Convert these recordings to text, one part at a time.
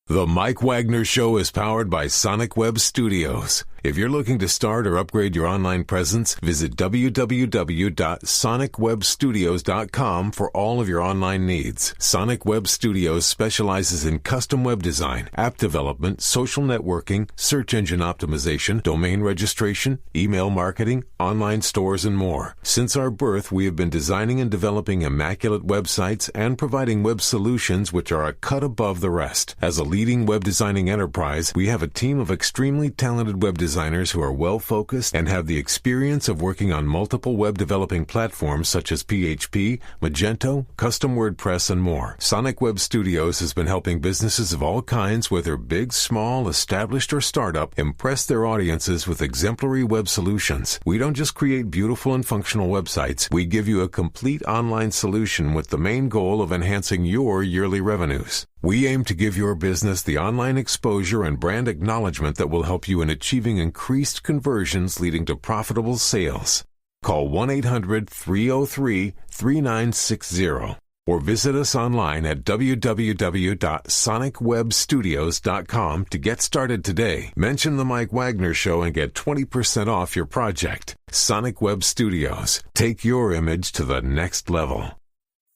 The Mike Wagner Show is powered by Sonic Web Studios. If you're looking to start or upgrade your online presence, visit www.sonicwebstudios.com for all of your online needs. Sonic Web Studios specializes in custom web design, app development, social networking, search engine optimization, domain registration, email marketing, online stores, and more. Since our birth, we have been designing and developing immaculate websites and providing web solutions which are a cut above the rest. As a leading web designing enterprise, we have a team of extremely talented web designers who are well-focused and have the experience of working on multiple web developing platforms such as PHP, Magento, custom WordPress, and more. Sonic Web Studios has been helping businesses of all kinds, whether big, small, established, or startup, impress their audiences with exemplary web solutions. We don't just create beautiful and functional websites. We give you a complete online solution with the main goal of enhancing your yearly revenues. We aim to give your business the online exposure and brand acknowledgement that will help you in achieving increased conversions leading to profitable sales. Call 1-800-303-3960 or visit us online at www.sonicwebstudios.com to get started today. Mention The Mike Wagner Show and get 20% off your project. Sonic Web Studios. Take your image to the next level.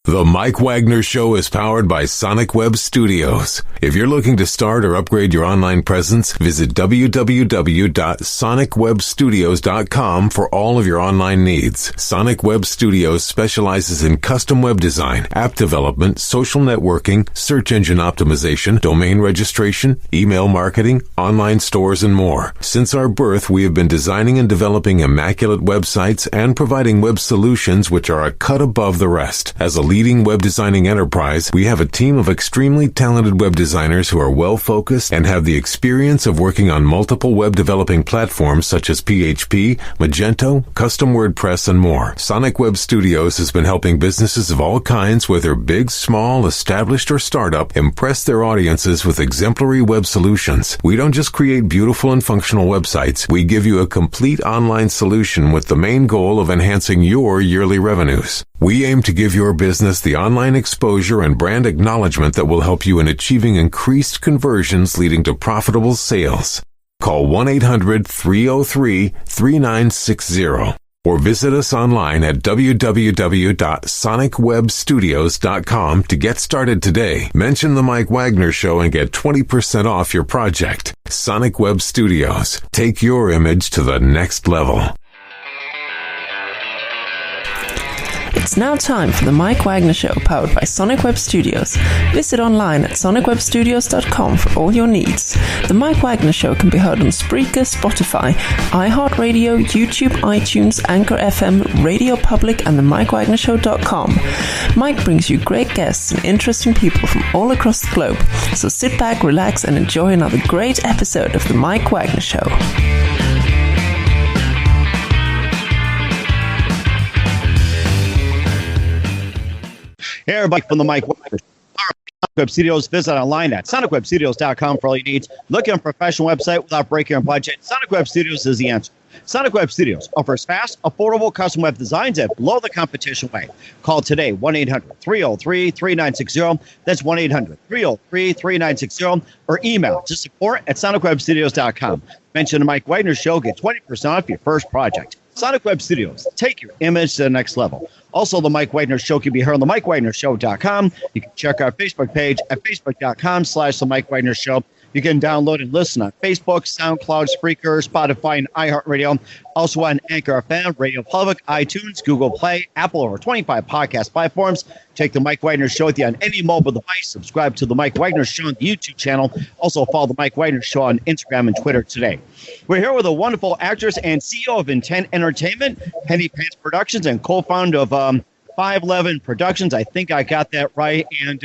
The Mike Wagner Show is powered by Sonic Web Studios. If you're looking to start or upgrade your online presence, visit www.sonicwebstudios.com for all of your online needs. Sonic Web Studios specializes in custom web design, app development, social networking, search engine optimization, domain registration, email marketing, online stores, and more. Since our birth, we have been designing and developing immaculate websites and providing web solutions which are a cut above the rest. As a leading web designing enterprise, we have a team of extremely talented web designers who are well-focused and have the experience of working on multiple web developing platforms such as PHP, Magento, custom WordPress, and more. Sonic Web Studios has been helping businesses of all kinds, whether big, small, established, or startup, impress their audiences with exemplary web solutions. We don't just create beautiful and functional websites. We give you a complete online solution with the main goal of enhancing your yearly revenues. We aim to give your business the online exposure and brand acknowledgement that will help you in achieving increased conversions leading to profitable sales. Call 1-800-303-3960 or visit us online at www.sonicwebstudios.com to get started today. Mention The Mike Wagner Show and get 20% off your project. Sonic Web Studios. Take your image to the next level. It's now time for the Mike Wagner Show, powered by Sonic Web Studios. Visit online at sonicwebstudios.com for all your needs. The Mike Wagner Show can be heard on Spreaker, Spotify, iHeartRadio, YouTube, iTunes, Anchor FM, Radio Public, and themikewagnershow.com. Mike brings you great guests and interesting people from all across the globe. So sit back, relax, and enjoy another great episode of the Mike Wagner Show. Hey, everybody, from the Mike Wagner Sonic Web Studios. Visit online at sonicwebstudios.com for all your needs. Looking for a professional website without breaking your budget? Sonic Web Studios is the answer. Sonic Web Studios offers fast, affordable custom web designs at below the competition rate. Call today, 1-800-303-3960. That's 1-800-303-3960. Or email to support at sonicwebstudios.com. Mention the Mike Wagner Show. Get 20% off your first project. Sonic Web Studios. Take your image to the next level. Also, the Mike Wagner Show can be heard on themikewagnershow.com. You can check our Facebook page at facebook.com/The Mike Wagner Show. You can download and listen on Facebook, SoundCloud, Spreaker, Spotify, and iHeartRadio. Also on Anchor FM, Radio Public, iTunes, Google Play, Apple, over 25 podcast platforms. Take the Mike Wagner Show with you on any mobile device. Subscribe to the Mike Wagner Show on the YouTube channel. Also follow the Mike Wagner Show on Instagram and Twitter today. We're here with a wonderful actress and CEO of Intent Entertainment, Penny Pants Productions, and co-founder of 511 Productions. I think I got that right. And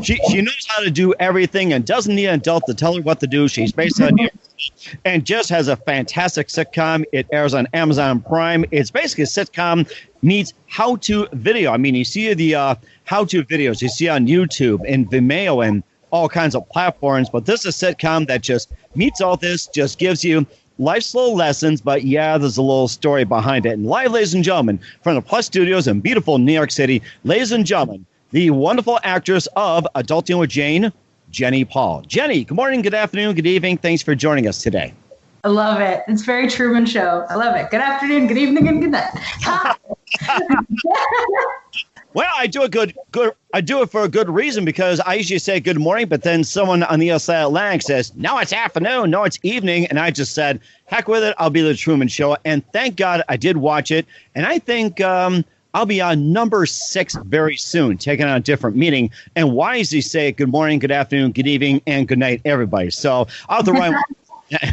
she knows how to do everything and doesn't need an adult to tell her what to do. She's based on New York City and just has a fantastic sitcom. It airs on Amazon Prime. It's basically a sitcom meets how-to video. I mean, you see the how-to videos you see on YouTube and Vimeo and all kinds of platforms, but this is a sitcom that just meets all this, just gives you life's little lessons, but yeah, there's a little story behind it. And live, ladies and gentlemen, from the Plus Studios in beautiful New York City, ladies and gentlemen, the wonderful actress of Adulting with Jane, Jenny Paul. Jenny, good morning, good afternoon, good evening. Thanks for joining us today. I love it. It's very Truman Show. I love it. Good afternoon, good evening, and good night. Well, I do it for a good reason, because I usually say good morning, but then someone on the other side of the Atlantic says, no, it's afternoon, no, it's evening. And I just said, heck with it, I'll be the Truman Show. And thank God I did watch it. And I think I'll be on number 6 very soon, taking on a different meaning. And wisely say good morning, good afternoon, good evening, and good night, everybody. So I'll have to write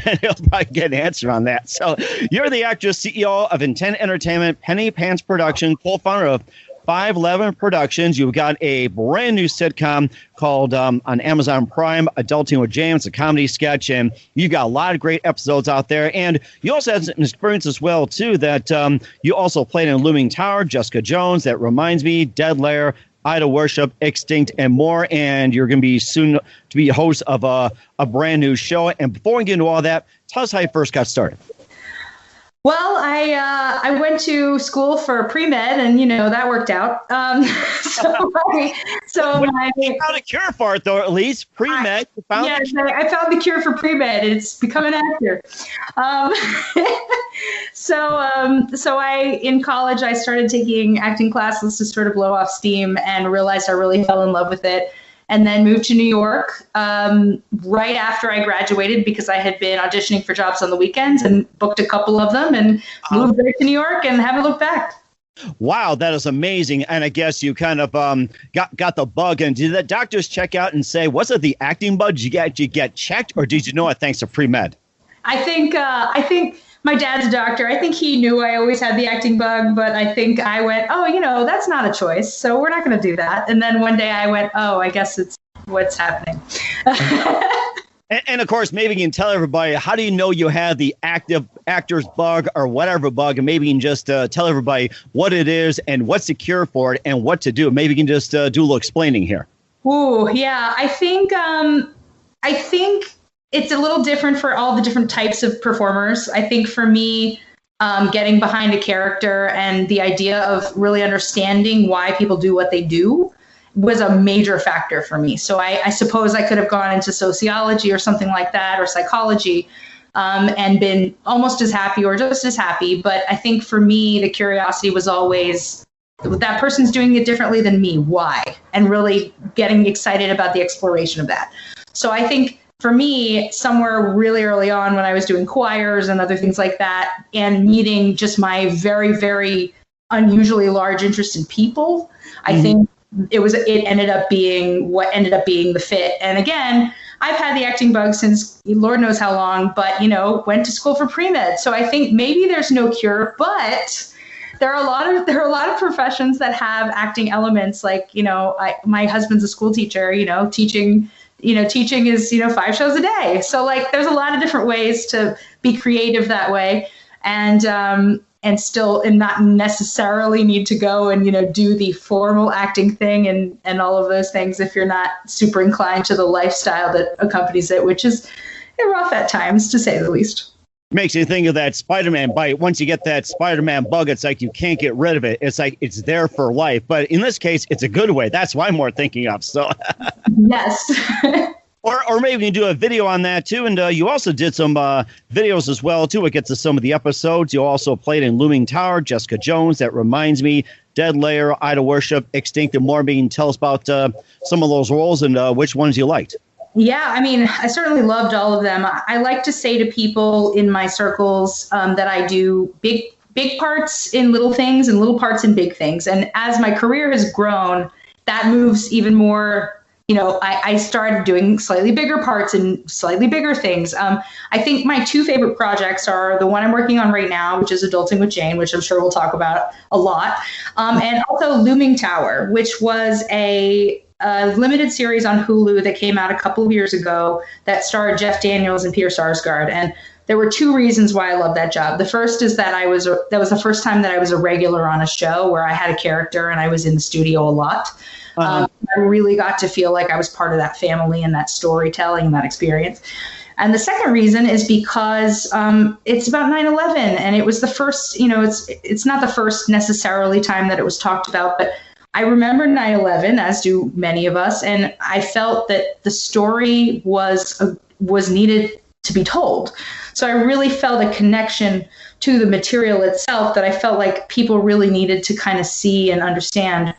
and he'll probably get an answer on that. So you're the actress, CEO of Intent Entertainment, Penny Pants Production, co-founder of 511 Productions. You've got a brand new sitcom called on Amazon Prime, Adulting with James, a comedy sketch, and you've got a lot of great episodes out there. And you also have some experience as well, too, that you also played in Looming Tower, Jessica Jones, That Reminds Me, Dead Lair, Idol Worship, Extinct, and more. And you're going to be soon to be host of a brand new show. And before we get into all that, tell us how you first got started. Well, I went to school for pre-med, and that worked out. So I found a cure for it, though. At least pre-med. I found the cure for pre-med. It's become an actor. So I in college I started taking acting classes to sort of blow off steam, and realized I really fell in love with it. And then moved to New York right after I graduated, because I had been auditioning for jobs on the weekends and booked a couple of them, and moved back to New York and haven't looked back. Wow, that is amazing. And I guess you kind of got the bug. And did the doctors check out and say, was it the acting bug? Did you get checked, or did you know it thanks to pre-med? I think my dad's a doctor. I think he knew I always had the acting bug, but I think I went, that's not a choice, so we're not going to do that. And then one day I went, I guess it's what's happening. and of course, maybe you can tell everybody, how do you know you have the active actor's bug or whatever bug? And maybe you can just tell everybody what it is and what's the cure for it and what to do. Maybe you can just do a little explaining here. Ooh, yeah. I think it's a little different for all the different types of performers. I think for me, getting behind a character and the idea of really understanding why people do what they do was a major factor for me. So I suppose I could have gone into sociology or something like that, or psychology, and been almost as happy or just as happy. But I think for me, the curiosity was always, that person's doing it differently than me. Why? And really getting excited about the exploration of that. So I think for me, somewhere really early on when I was doing choirs and other things like that, and meeting just my very, very unusually large interest in people, I think it ended up being what ended up being the fit. And again, I've had the acting bug since Lord knows how long, but went to school for pre-med. So I think maybe there's no cure, but there are a lot of professions that have acting elements. Like, my husband's a school teacher, teaching is, 5 shows a day. So there's a lot of different ways to be creative that way, and not necessarily need to go and, do the formal acting thing and all of those things if you're not super inclined to the lifestyle that accompanies it, which is rough at times, to say the least. Makes you think of that Spider-Man bite. Once you get that Spider-Man bug, it's like you can't get rid of it. It's like it's there for life. But in this case, it's a good way. That's what I'm more thinking of. So yes. Or maybe you can do a video on that, too. And you also did some videos as well, too. It gets to some of the episodes. You also played in Looming Tower, Jessica Jones, That Reminds Me, Dead Lair, Idol Worship, Extinct, and more. Maybe you can tell us about some of those roles and which ones you liked. Yeah, I mean, I certainly loved all of them. I like to say to people in my circles that I do big parts in little things and little parts in big things. And as my career has grown, that moves even more. I started doing slightly bigger parts and slightly bigger things. I think my 2 favorite projects are the one I'm working on right now, which is Adulting with Jane, which I'm sure we'll talk about a lot, and also Looming Tower, which was a limited series on Hulu that came out a couple of years ago that starred Jeff Daniels and Peter Sarsgaard. And there were 2 reasons why I love that job. The first is that that was the first time that I was a regular on a show where I had a character and I was in the studio a lot. I really got to feel like I was part of that family and that storytelling and that experience. And the second reason is because it's about 9/11, and it was the first, it's not the first necessarily time that it was talked about, but I remember 9/11, as do many of us, and I felt that the story was needed to be told. So I really felt a connection to the material itself that I felt like people really needed to kind of see and understand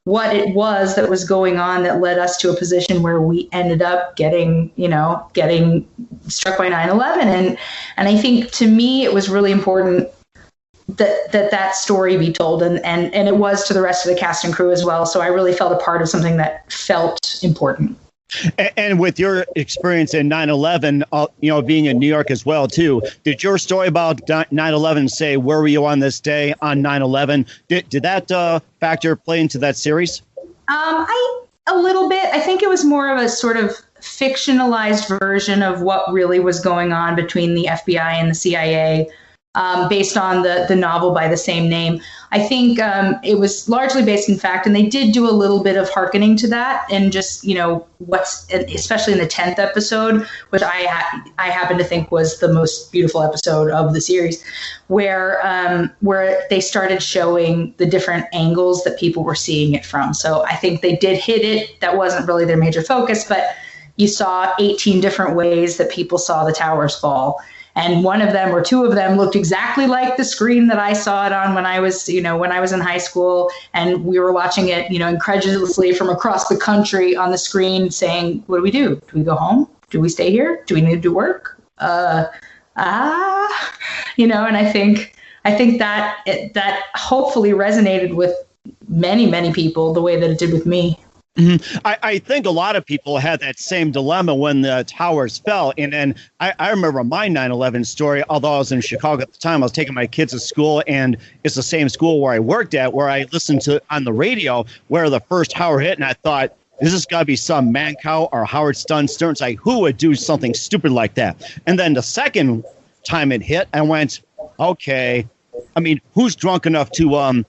what it was that was going on that led us to a position where we ended up getting struck by 9/11. And I think to me, it was really important that story be told. And it was to the rest of the cast and crew as well. So I really felt a part of something that felt important. And with your experience in 9/11, being in New York as well, too, did your story about 9/11 say, where were you on this day on 9/11? Did that factor play into that series? A little bit. I think it was more of a sort of fictionalized version of what really was going on between the FBI and the CIA. Based on the novel by the same name. I think it was largely based in fact, and they did do a little bit of hearkening to that, and just, especially in the 10th episode, which I happen to think was the most beautiful episode of the series, where they started showing the different angles that people were seeing it from. So I think they did hit it. That wasn't really their major focus, but you saw 18 different ways that people saw the towers fall. And one of them or two of them looked exactly like the screen that I saw it on when I was in high school, and we were watching it, incredulously from across the country on the screen, saying, "What do we do? Do we go home? Do we stay here? Do we need to do work?" And I think that hopefully resonated with many, many people the way that it did with me. Mm-hmm. I think a lot of people had that same dilemma when the towers fell. And I remember my 9/11 story, although I was in Chicago at the time. I was taking my kids to school, and it's the same school where I worked at, where I listened to on the radio where the first tower hit. And I thought, this has got to be some Mancow or Howard Stern's like, who would do something stupid like that? And then the second time it hit, I went, okay, I mean, who's drunk enough to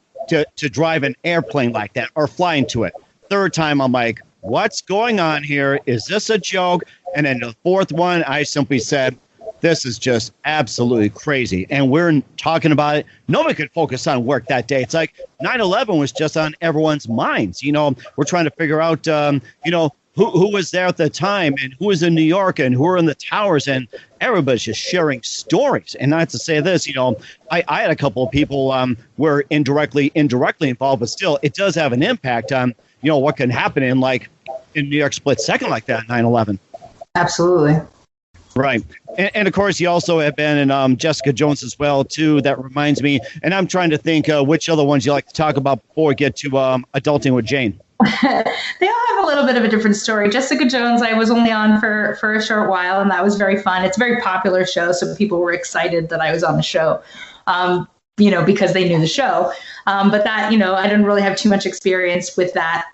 drive an airplane like that or fly into it? Third time, I'm like, what's going on here? Is this a joke? And then the fourth one, I simply said, this is just absolutely crazy. And we're talking about it. Nobody could focus on work that day. It's like 9/11 was just on everyone's minds. We're trying to figure out, who was there at the time and who was in New York and who were in the towers, and everybody's just sharing stories. And not to say this, I had a couple of people were indirectly involved, but still, it does have an impact on what can happen in New York split second like that, 9/11. Absolutely. Right. And of course, you also have been in Jessica Jones as well, too. That reminds me. And I'm trying to think which other ones you like to talk about before we get to Adulting with Jane. They all have a little bit of a different story. Jessica Jones, I was only on for a short while, and that was very fun. It's a very popular show, so people were excited that I was on the show. Because they knew the show. But that, I didn't really have too much experience with that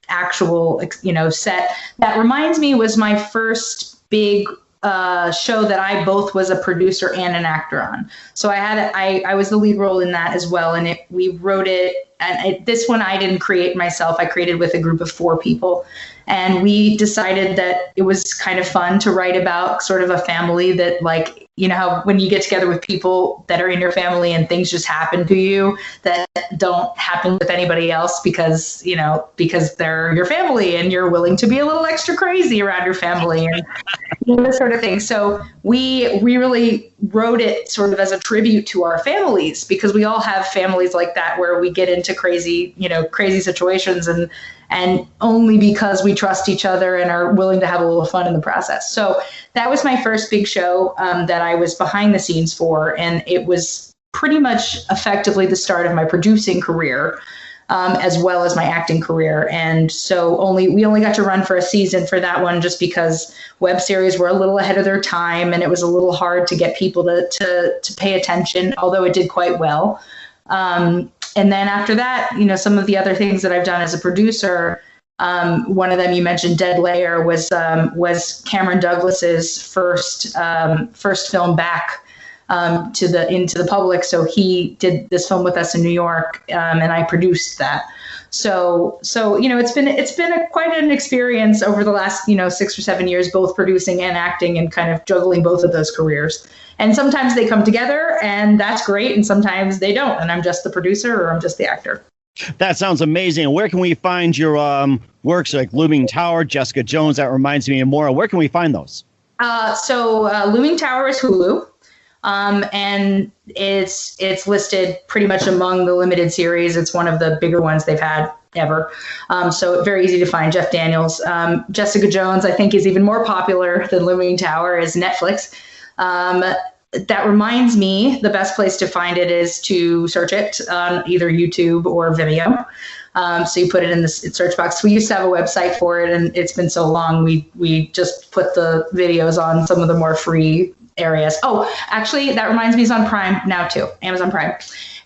actual, set. That reminds me was my first big show that I both was a producer and an actor on. So I was the lead role in that as well. And we wrote it. And this one I didn't create myself. I created with a group of 4 people. And we decided that it was kind of fun to write about sort of a family that, how when you get together with people that are in your family and things just happen to you that don't happen with anybody else because they're your family and you're willing to be a little extra crazy around your family and this sort of thing. So we really wrote it sort of as a tribute to our families, because we all have families like that where we get into crazy situations and only because we trust each other and are willing to have a little fun in the process. So that was my first big show that I was behind the scenes for. And it was pretty much effectively the start of my producing career, as well as my acting career. And so we only got to run for a season for that one, just because web series were a little ahead of their time and it was a little hard to get people to pay attention, although it did quite well. And then after that, some of the other things that I've done as a producer, one of them you mentioned, Dead Layer, was Cameron Douglas's first film back into the public. So he did this film with us in New York, and I produced that. So it's been quite an experience over the last 6 or 7 years, both producing and acting, and kind of juggling both of those careers. And sometimes they come together, and that's great, and sometimes they don't, and I'm just the producer or I'm just the actor. That sounds amazing. Where can we find your works like Looming Tower, Jessica Jones? That reminds me of more. Where can we find those? So Looming Tower is Hulu. And it's listed pretty much among the limited series. It's one of the bigger ones they've had ever. So very easy to find. Jeff Daniels. Jessica Jones, I think, is even more popular than Looming Tower is Netflix. That reminds me, the best place to find it is to search it on either YouTube or Vimeo. So you put it in the search box. We used to have a website for it, and it's been so long, we just put the videos on some of the more free areas. Oh, actually, that reminds me, it's on Prime now too, Amazon Prime.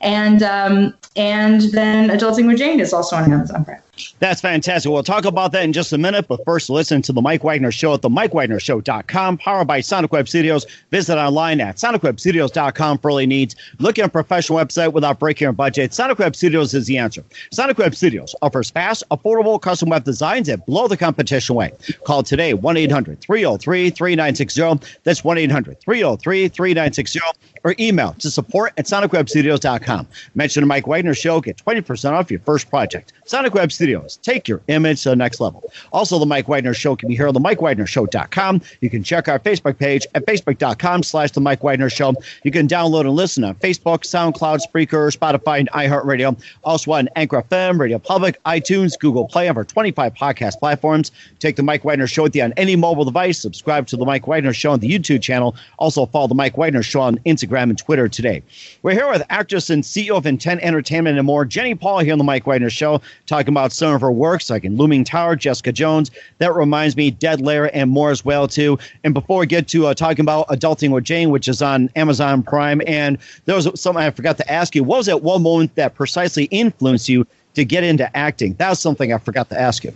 And then Adulting with Jane is also on Amazon Prime. That's fantastic. We'll talk about that in just a minute, but first listen to The Mike Wagner Show at themikewagnershow.com, powered by Sonic Web Studios. Visit online at sonicwebstudios.com for all your needs. Look at a professional website without breaking your budget. Sonic Web Studios is the answer. Sonic Web Studios offers fast, affordable custom web designs that blow the competition away. Call today, 1-800-303-3960. That's 1-800-303-3960. Or email to support@sonicwebstudios.com. Mention the Mike Wagner Show. Get 20% off your first project. Sonic Web Studios. Take your image to the next level. Also, the Mike Wagner Show can be heard on themikewagnershow.com. You can check our Facebook page at facebook.com/the Mike Wagner Show. You can download and listen on Facebook, SoundCloud, Spreaker, Spotify, and iHeartRadio. Also on Anchor FM, Radio Public, iTunes, Google Play, over 25 podcast platforms. Take the Mike Wagner Show with you on any mobile device. Subscribe to the Mike Wagner Show on the YouTube channel. Also follow the Mike Wagner Show on Instagram and Twitter today. We're here with actress and CEO of Intent Entertainment and more, Jenny Paul, here on the Mike Wagner Show, talking about some of her works like in Looming Tower, Jessica Jones. That reminds me, Dead Lair, and more as well too. And before we get to talking about Adulting with Jane, which is on Amazon Prime, and there was something I forgot to ask you. What was that one moment that precisely influenced you to get into acting? That was something I forgot to ask you.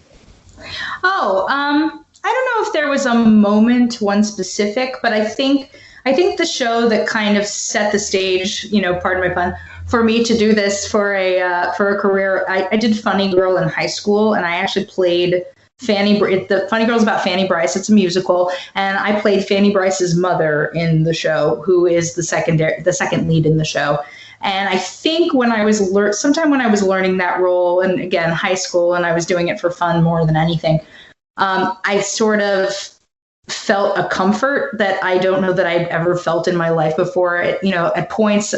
Oh, I don't know if there was a moment, one specific, but I think the show that kind of set the stage, pardon my pun, for me to do this for a career. I did Funny Girl in high school, and I actually played the Funny Girl's about Fanny Bryce. It's a musical, and I played Fanny Bryce's mother in the show, who is the second lead in the show. And I think when I was sometime when I was learning that role, and again, high school, and I was doing it for fun more than anything, I sort of felt a comfort that I don't know that I'd ever felt in my life before. At points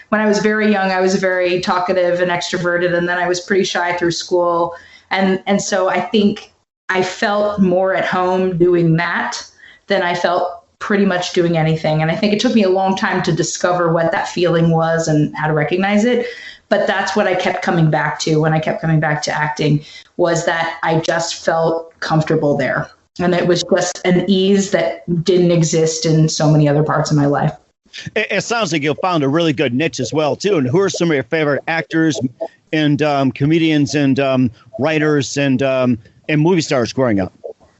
when I was very young, I was very talkative and extroverted, and then I was pretty shy through school. And so I think I felt more at home doing that than I felt pretty much doing anything. And I think it took me a long time to discover what that feeling was and how to recognize it. But that's what I kept coming back to when I kept coming back to acting, was that I just felt comfortable there. And it was just an ease that didn't exist in so many other parts of my life. It sounds like you found a really good niche as well, too. And who are some of your favorite actors and comedians and writers and movie stars growing up?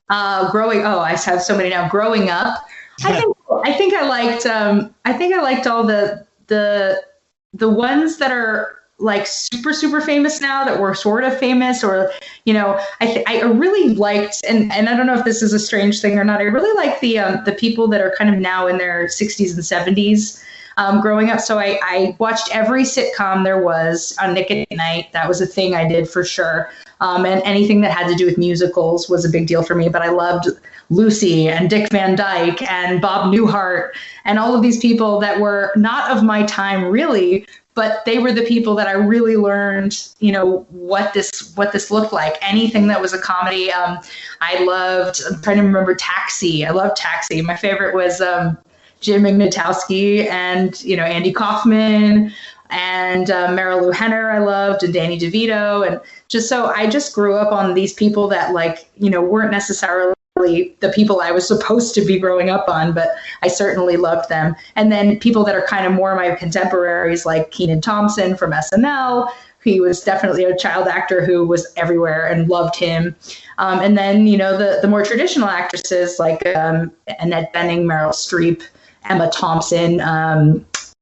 I have so many now. Growing up, I think I liked all the ones that are like super, super famous now, that were sort of famous, or, I really liked, and I don't know if this is a strange thing or not, I really like the people that are kind of now in their 60s and 70s growing up. So I watched every sitcom there was on Nick at Night. That was a thing I did for sure. And anything that had to do with musicals was a big deal for me. But I loved Lucy and Dick Van Dyke and Bob Newhart and all of these people that were not of my time, really, but they were the people that I really learned, what this looked like. Anything that was a comedy. I'm trying to remember Taxi. I loved Taxi. My favorite was Jim Ignatowski and, Andy Kaufman and Mary Lou Henner I loved, and Danny DeVito. And I just grew up on these people that weren't necessarily the people I was supposed to be growing up on, but I certainly loved them. And then people that are kind of more my contemporaries, like Kenan Thompson from SNL. He was definitely a child actor who was everywhere, and loved him. And then, the more traditional actresses like Annette Bening, Meryl Streep, Emma Thompson,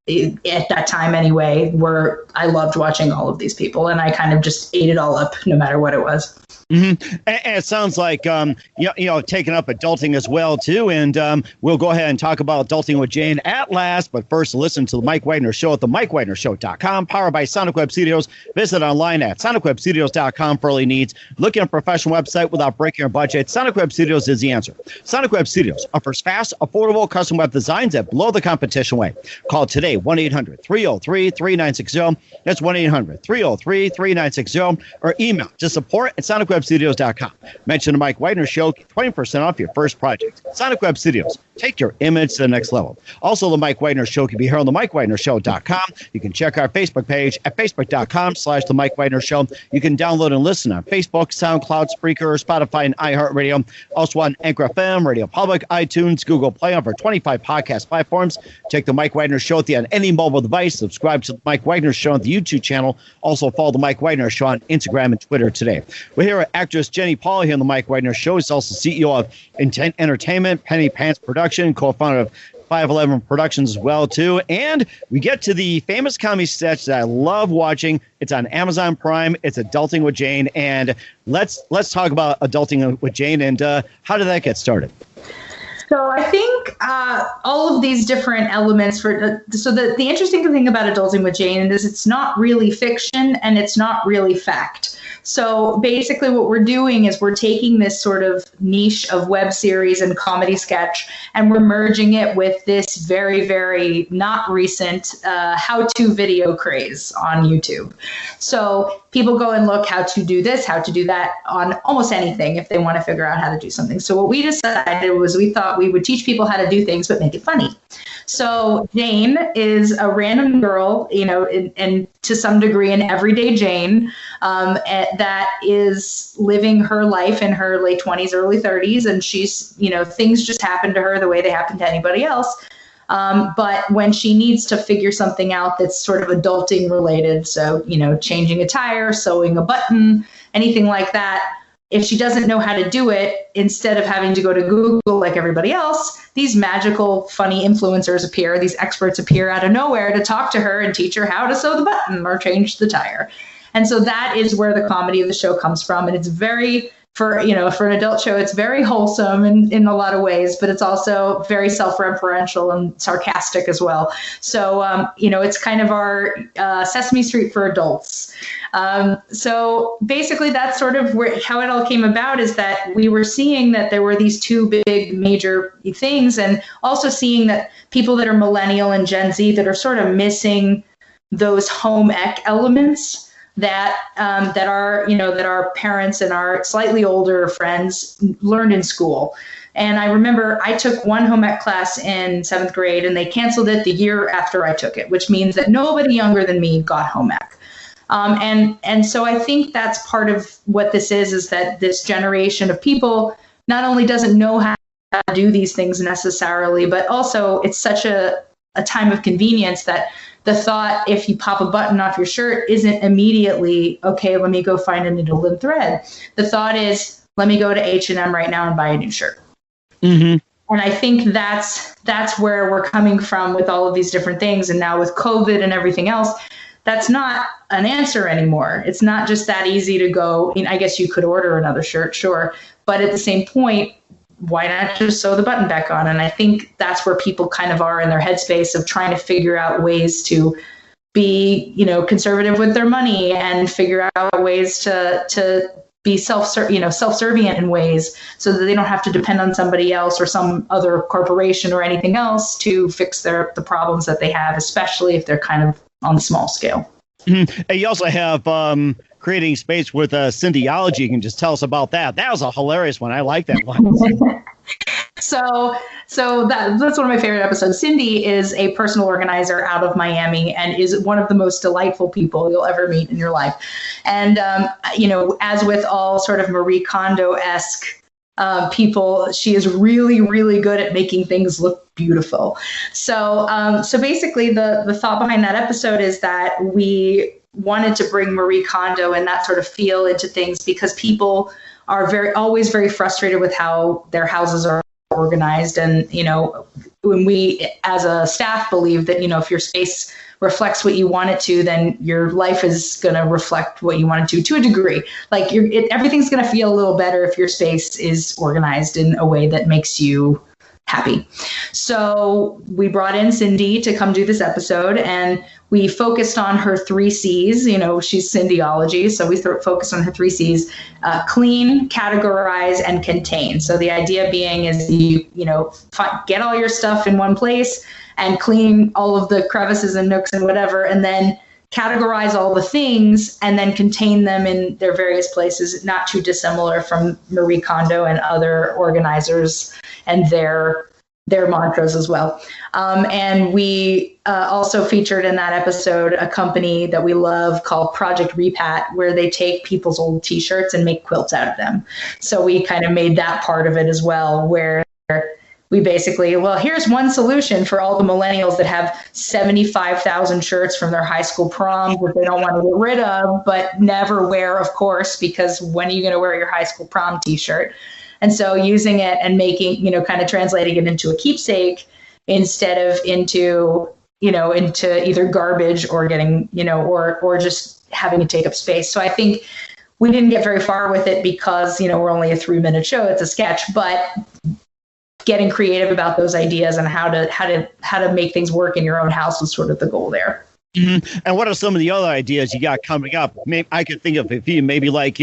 at that time anyway, where I loved watching all of these people, and I kind of just ate it all up no matter what it was. Mm-hmm. And it sounds like taking up adulting as well too, and we'll go ahead and talk about adulting with Jane at last. But first, listen to the Mike Wagner Show at themikewagnershow.com, powered by Sonic Web Studios. Visit online at sonicwebstudios.com for all your needs. Looking at a professional website without breaking your budget? Sonic Web Studios is the answer. Sonic Web Studios offers fast, affordable custom web designs that blow the competition away. Call today 1-800-303-3960. That's 1-800-303-3960, or email to support@sonicwebstudios.com. Mention the Mike Wagner Show, get 20% off your first project. Sonic Web Studios, take your image to the next level. Also, the Mike Wagner Show can be heard on the MikeWagnerShow.com. You can check our Facebook page at Facebook.com/the Mike Wagner Show. You can download and listen on Facebook, SoundCloud, Spreaker, Spotify, and iHeartRadio. Also on Anchor FM, Radio Public, iTunes, Google Play, over 25 podcast platforms. Check the Mike Wagner Show on any mobile device. Subscribe to the Mike Wagner Show on the YouTube channel. Also follow the Mike Wagner Show on Instagram and Twitter today. We're here at actress Jenny Paul here on the Mike Wagner Show. He's also CEO of Intent Entertainment, Penny Pants Production, co-founder of 511 Productions as well too. And we get to the famous comedy sketch that I love watching. It's on Amazon Prime. It's Adulting with Jane. And let's talk about Adulting with Jane, and how did that get started? So I think all of these different elements the interesting thing about Adulting with Jane is it's not really fiction and it's not really fact. So basically what we're doing is we're taking this sort of niche of web series and comedy sketch, and we're merging it with this very, very not recent how-to video craze on YouTube. So people go and look how to do this, how to do that on almost anything if they want to figure out how to do something. So what we decided was we thought we would teach people how to do things but make it funny. So Jane is a random girl, and to some degree an everyday Jane that is living her life in her late 20s, early 30s, and she's, things just happen to her the way they happen to anybody else. But when she needs to figure something out that's sort of adulting related, so, changing a tire, sewing a button, anything like that, if she doesn't know how to do it, instead of having to go to Google like everybody else, these magical, funny influencers appear, these experts appear out of nowhere to talk to her and teach her how to sew the button or change the tire. And so that is where the comedy of the show comes from. And it's very, for an adult show, it's very wholesome in a lot of ways, but it's also very self-referential and sarcastic as well. So, it's kind of our Sesame Street for adults. So basically that's sort of how it all came about, is that we were seeing that there were these two big major things, and also seeing that people that are millennial and Gen Z that are sort of missing those home ec elements that our parents and our slightly older friends learned in school. And I remember I took one home ec class in 7th grade, and they canceled it the year after I took it, which means that nobody younger than me got home ec. And so I think that's part of what this is that this generation of people not only doesn't know how to do these things necessarily, but also it's such a time of convenience that the thought, if you pop a button off your shirt, isn't immediately, okay, let me go find a needle and thread. The thought is, let me go to H&M right now and buy a new shirt. Mm-hmm. And I think that's where we're coming from with all of these different things. And now with COVID and everything else, that's not an answer anymore. It's not just that easy to go, I guess you could order another shirt, sure. But at the same point, why not just sew the button back on? And I think that's where people kind of are in their headspace of trying to figure out ways to be, conservative with their money and figure out ways to be self-servient in ways so that they don't have to depend on somebody else or some other corporation or anything else to fix the problems that they have, especially if they're kind of on the small scale. Mm-hmm. And you also have Creating Space with Cindyology. You can just tell us about that. That was a hilarious one. I like that one. So that's one of my favorite episodes. Cindy is a personal organizer out of Miami and is one of the most delightful people you'll ever meet in your life. And, as with all sort of Marie Kondo-esque people, she is really, really good at making things look beautiful. So basically the thought behind that episode is that we wanted to bring Marie Kondo and that sort of feel into things, because people are always very frustrated with how their houses are organized. And, we, as a staff, believe that, if your space reflects what you want it to, then your life is going to reflect what you want it to a degree. Like everything's going to feel a little better if your space is organized in a way that makes you happy. So we brought in Cindy to come do this episode, and we focused on her 3 C's. She's Cindyology, so we focused on her 3 C's: clean, categorize, and contain. So the idea being is get all your stuff in one place and clean all of the crevices and nooks and whatever, and then categorize all the things and then contain them in their various places, not too dissimilar from Marie Kondo and other organizers and their mantras as well. And we also featured in that episode a company that we love called Project Repat, where they take people's old t-shirts and make quilts out of them. So we kind of made that part of it as well, where we basically, here's one solution for all the millennials that have 75,000 shirts from their high school prom that they don't want to get rid of, but never wear, of course, because when are you going to wear your high school prom t-shirt? And so using it and making, kind of translating it into a keepsake instead of into either garbage or getting, or just having it take up space. So I think we didn't get very far with it because, we're only a 3-minute show. It's a sketch, but getting creative about those ideas and how to make things work in your own house was sort of the goal there. Mm-hmm. And what are some of the other ideas you got coming up? Maybe I could think of maybe like,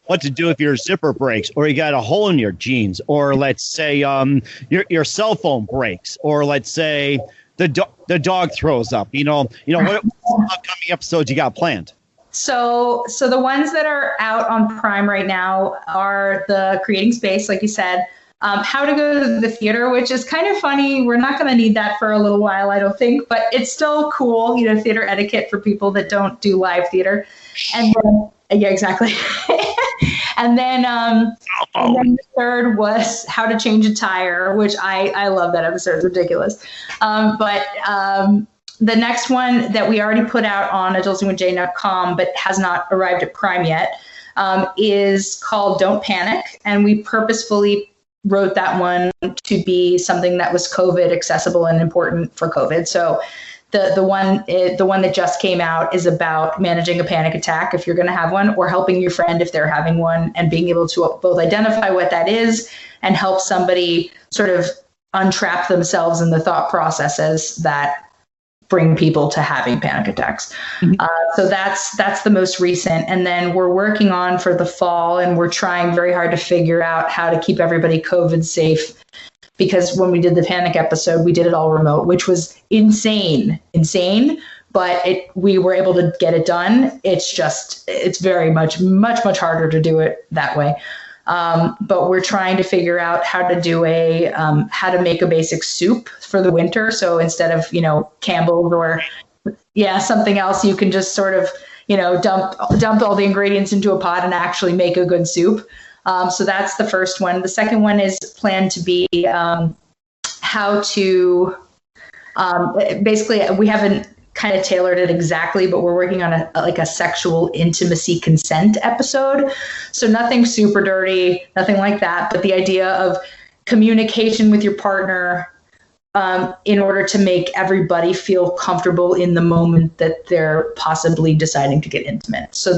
what to do if your zipper breaks, or you got a hole in your jeans, or let's say your cell phone breaks, or let's say the dog throws up. What upcoming episodes you got planned? So the ones that are out on Prime right now are the Creating Space, like you said. How to go to the theater, which is kind of funny. We're not going to need that for a little while, I don't think, but it's still cool, theater etiquette for people that don't do live theater. And then, yeah, exactly. and then the third was how to change a tire, which I love that episode. It's ridiculous. But the next one that we already put out on adultingwithjane.com, but has not arrived at Prime yet, is called Don't Panic. And we purposefully wrote that one to be something that was COVID accessible and important for COVID. So the one that just came out is about managing a panic attack if you're going to have one, or helping your friend if they're having one, and being able to both identify what that is and help somebody sort of untrap themselves in the thought processes that bring people to having panic attacks. Mm-hmm. So that's the most recent. And then we're working on for the fall, and we're trying very hard to figure out how to keep everybody COVID safe, because when we did the panic episode, we did it all remote, which was insane, but we were able to get it done. It's very much harder to do it that way. But we're trying to figure out how to do how to make a basic soup for the winter. So instead of, Campbell's or something else, you can just sort of, dump all the ingredients into a pot and actually make a good soup. So that's the first one. The second one is planned to be how to basically, we haven't kind of tailored it exactly, but we're working on a sexual intimacy consent episode. So nothing super dirty, nothing like that, but the idea of communication with your partner in order to make everybody feel comfortable in the moment that they're possibly deciding to get intimate. So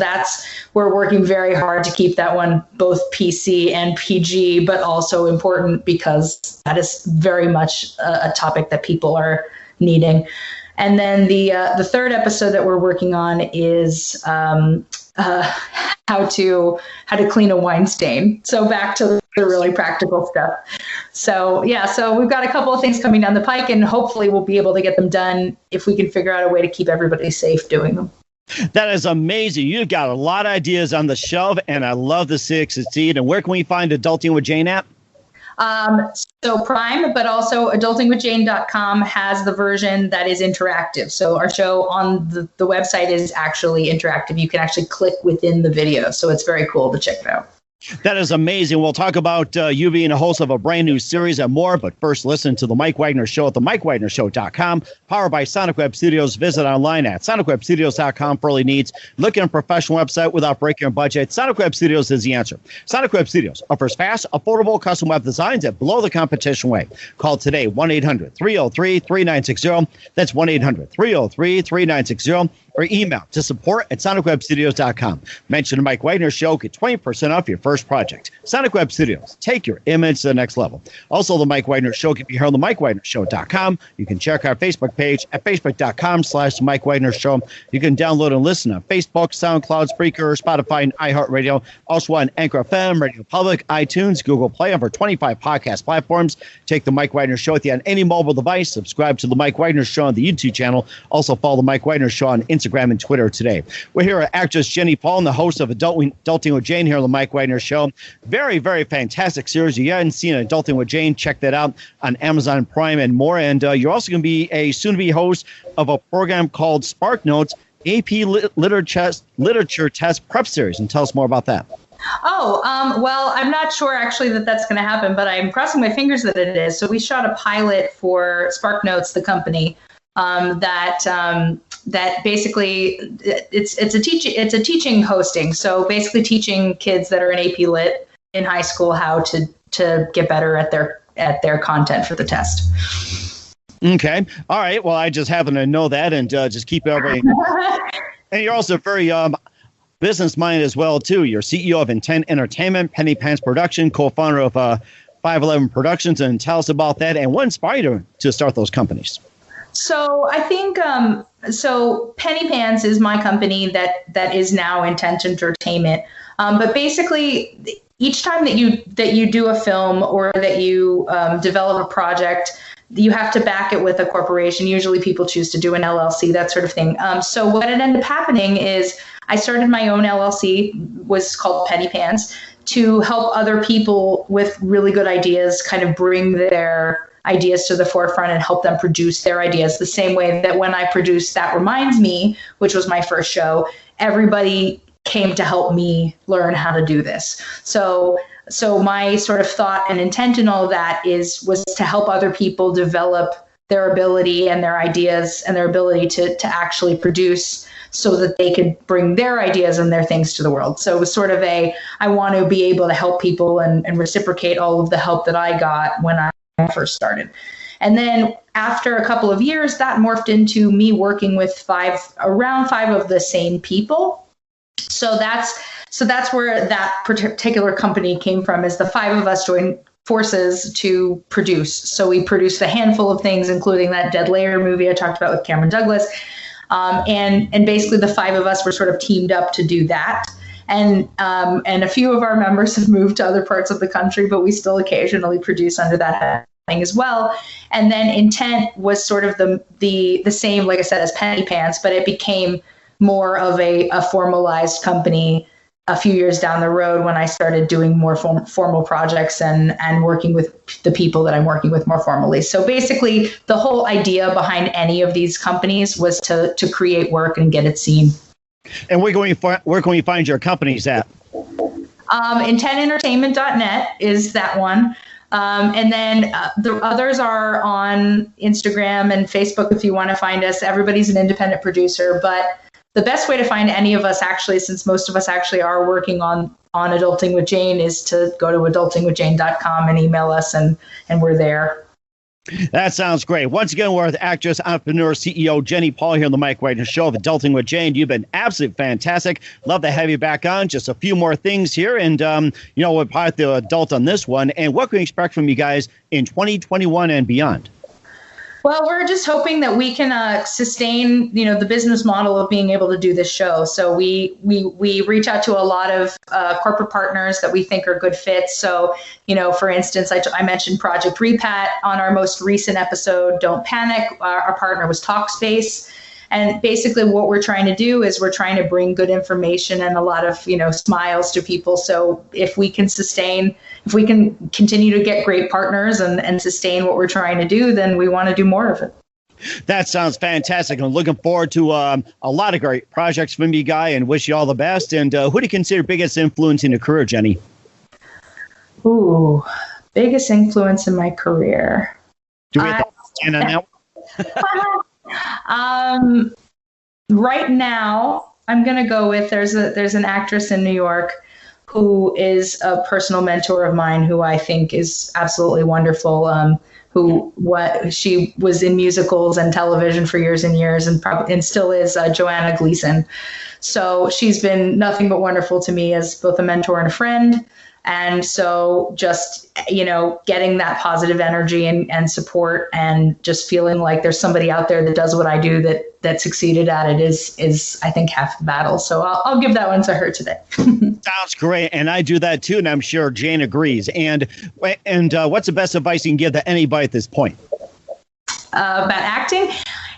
we're working very hard to keep that one both PC and PG, but also important because that is very much a topic that people are needing. And then the third episode that we're working on is how to clean a wine stain. So back to the really practical stuff. So we've got a couple of things coming down the pike, and hopefully we'll be able to get them done if we can figure out a way to keep everybody safe doing them. That is amazing. You've got a lot of ideas on the shelf, and I love to see it succeed. And where can we find Adulting with Jane at? So Prime, but also adultingwithjane.com has the version that is interactive. So our show on the website is actually interactive. You can actually click within the video. So it's very cool to check it out. That is amazing. We'll talk about you being a host of a brand new series and more, but first listen to The Mike Wagner Show at themikewagnershow.com, powered by Sonic Web Studios. Visit online at sonicwebstudios.com for all your needs. Looking at a professional website without breaking your budget? Sonic Web Studios is the answer. Sonic Web Studios offers fast, affordable custom web designs at below the competition rate. Call today, 1-800-303-3960. That's 1-800-303-3960. Or email to support@sonicwebstudios.com. Mention the Mike Wagner Show. Get 20% off your first project. Sonic Web Studios. Take your image to the next level. Also, the Mike Wagner Show can be heard on the MikeWagnerShow.com. You can check our Facebook page at facebook.com/Mike Wagner Show. You can download and listen on Facebook, SoundCloud, Spreaker, Spotify, and iHeartRadio. Also on Anchor FM, Radio Public, iTunes, Google Play, over 25 podcast platforms. Take the Mike Wagner Show with you on any mobile device. Subscribe to the Mike Wagner Show on the YouTube channel. Also follow the Mike Wagner Show on Instagram and Twitter today. We're here at actress Jenny Paul, the host of Adulting with Jane here on the Mike Wagner Show. Very, very fantastic series. You haven't seen Adulting with Jane, check that out on Amazon Prime and more. And you're also going to be a soon-to-be host of a program called Spark Notes, AP Literature Test Prep Series. And tell us more about that. Well, I'm not sure actually that that's going to happen, but I'm crossing my fingers that it is. So we shot a pilot for Spark Notes, the company, that basically it's a teaching hosting. So basically teaching kids that are in AP Lit in high school how to get better at their content for the test. Okay. All right. Well, I just happen to know that and just keep everything. And you're also very business-minded as well, too. You're CEO of Intent Entertainment, Penny Pants Production, co-founder of 511 Productions. And tell us about that and what inspired you to start those companies. So I think so Penny Pants is my company that is now Intent Entertainment. But basically, each time that you do a film or that you develop a project, you have to back it with a corporation. Usually people choose to do an LLC, that sort of thing. So what had ended up happening is I started my own LLC, was called Penny Pants, to help other people with really good ideas kind of bring their ideas to the forefront and help them produce their ideas the same way that when I produced That Reminds Me, which was my first show, everybody came to help me learn how to do this. So my sort of thought and intent in all of that was to help other people develop their ability and their ideas and their ability to actually produce so that they could bring their ideas and their things to the world. So it was sort of I want to be able to help people and reciprocate all of the help that I got when I first started. And then after a couple of years, that morphed into me working with around five of the same people. So that's where that particular company came from, is the five of us joined forces to produce. So we produced a handful of things, including that Dead Layer movie I talked about with Cameron Douglas. And basically the five of us were sort of teamed up to do that. And a few of our members have moved to other parts of the country, but we still occasionally produce under that thing as well. And then Intent was sort of the same, like I said, as Penny Pants, but it became more of a formalized company a few years down the road when I started doing more formal projects and working with the people that I'm working with more formally. So basically, the whole idea behind any of these companies was to create work and get it seen. And where can we find your companies at? IntentEntertainment.net is that one. And then the others are on Instagram and Facebook if you want to find us. Everybody's an independent producer, but the best way to find any of us, actually, since most of us actually are working on Adulting with Jane, is to go to adultingwithjane.com and email us, and we're there. That sounds great. Once again, we're with actress, entrepreneur, CEO Jenny Paul here on the Mike Wagner Show of Adulting with Jane. You've been absolutely fantastic. Love to have you back on. Just a few more things here, and we're part of the adult on this one. And what can we expect from you guys in 2021 and beyond? Well, we're just hoping that we can sustain, the business model of being able to do this show. So we reach out to a lot of corporate partners that we think are good fits. So, for instance, I mentioned Project Repat on our most recent episode, Don't Panic. Our partner was Talkspace. And basically what we're trying to do is we're trying to bring good information and a lot of, smiles to people. So if we can continue to get great partners and sustain what we're trying to do, then we want to do more of it. That sounds fantastic. I'm looking forward to a lot of great projects from you, Guy, and wish you all the best. And who do you consider biggest influence in your career, Jenny? Ooh, biggest influence in my career. Do we have to stand on that? Right now, I'm going to go with there's an actress in New York who is a personal mentor of mine who I think is absolutely wonderful. She was in musicals and television for years and years, and still is Joanna Gleason. So she's been nothing but wonderful to me as both a mentor and a friend. And so just, getting that positive energy and support and just feeling like there's somebody out there that does what I do that succeeded at it is I think half the battle. So I'll give that one to her today. Sounds great. And I do that too. And I'm sure Jane agrees. And what's the best advice you can give to anybody at this point? About acting?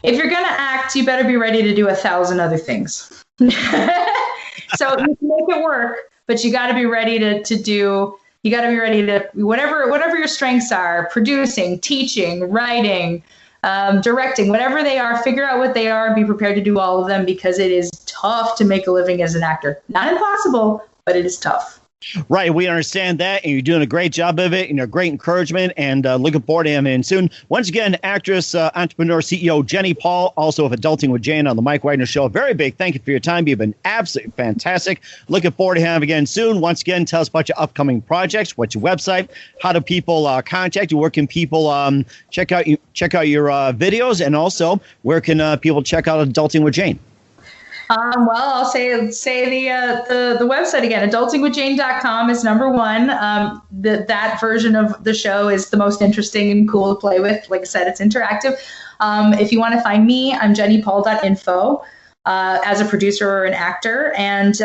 If you're going to act, you better be ready to do 1,000 other things. So you can make it work. But you got to be ready to whatever your strengths are, producing, teaching, writing, directing, whatever they are, figure out what they are and be prepared to do all of them, because it is tough to make a living as an actor. Not impossible, but it is tough. Right. We understand that. And you're doing a great job of it. Great encouragement, and looking forward to him in soon. Once again, actress, entrepreneur, CEO Jenny Paul, also of Adulting with Jane on the Mike Wagner Show. Very big thank you for your time. You've been absolutely fantastic. Looking forward to having you again soon. Once again, tell us about your upcoming projects. What's your website? How do people contact you? Where can people check out your videos? And also, where can people check out Adulting with Jane? Well, I'll say the website again. Adultingwithjane.com is number one. That version of the show is the most interesting and cool to play with. Like I said, it's interactive. If you want to find me, I'm jennypaul.info as a producer or an actor. And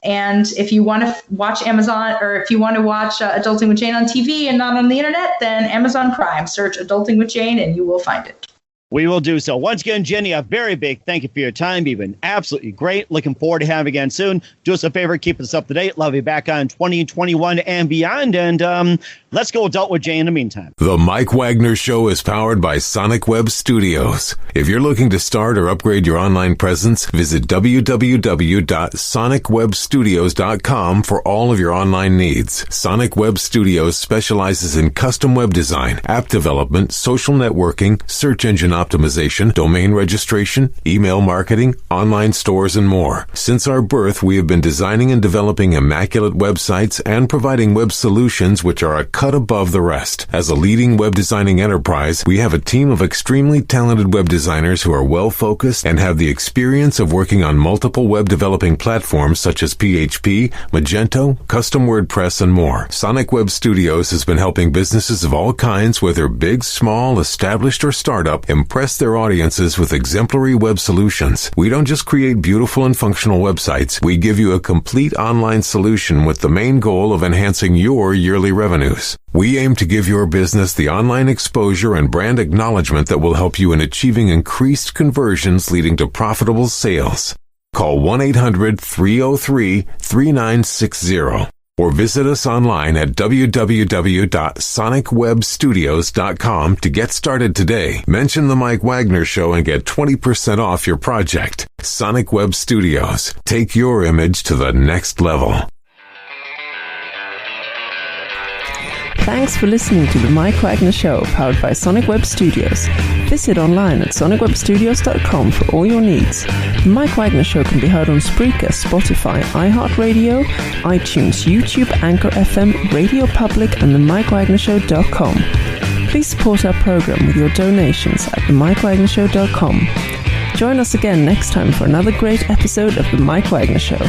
if you want to watch Amazon, or if you want to watch Adulting with Jane on TV and not on the internet, then Amazon Prime. Search Adulting with Jane and you will find it. We will do so. Once again, Jenny, a very big thank you for your time. You've been absolutely great. Looking forward to having you again soon. Do us a favor, keep us up to date. Love you back on 2021 and beyond. And let's go Adult with Jay in the meantime. The Mike Wagner Show is powered by Sonic Web Studios. If you're looking to start or upgrade your online presence, visit www.sonicwebstudios.com for all of your online needs. Sonic Web Studios specializes in custom web design, app development, social networking, search engine optimization, domain registration, email marketing, online stores, and more. Since our birth, we have been designing and developing immaculate websites and providing web solutions which are a cut above the rest. As a leading web designing enterprise, we have a team of extremely talented web designers who are well-focused and have the experience of working on multiple web developing platforms such as PHP, Magento, custom WordPress, and more. Sonic Web Studios has been helping businesses of all kinds, whether big, small, established, or startup, impress their audiences with exemplary web solutions. We don't just create beautiful and functional websites. We give you a complete online solution with the main goal of enhancing your yearly revenues. We aim to give your business the online exposure and brand acknowledgement that will help you in achieving increased conversions leading to profitable sales. Call 1-800-303-3960. Or visit us online at www.sonicwebstudios.com to get started today. Mention the Mike Wagner Show and get 20% off your project. Sonic Web Studios. Take your image to the next level. Thanks for listening to The Mike Wagner Show, powered by Sonic Web Studios. Visit online at sonicwebstudios.com for all your needs. The Mike Wagner Show can be heard on Spreaker, Spotify, iHeartRadio, iTunes, YouTube, Anchor FM, Radio Public, and themikewagnershow.com. Please support our program with your donations at themikewagnershow.com. Join us again next time for another great episode of The Mike Wagner Show.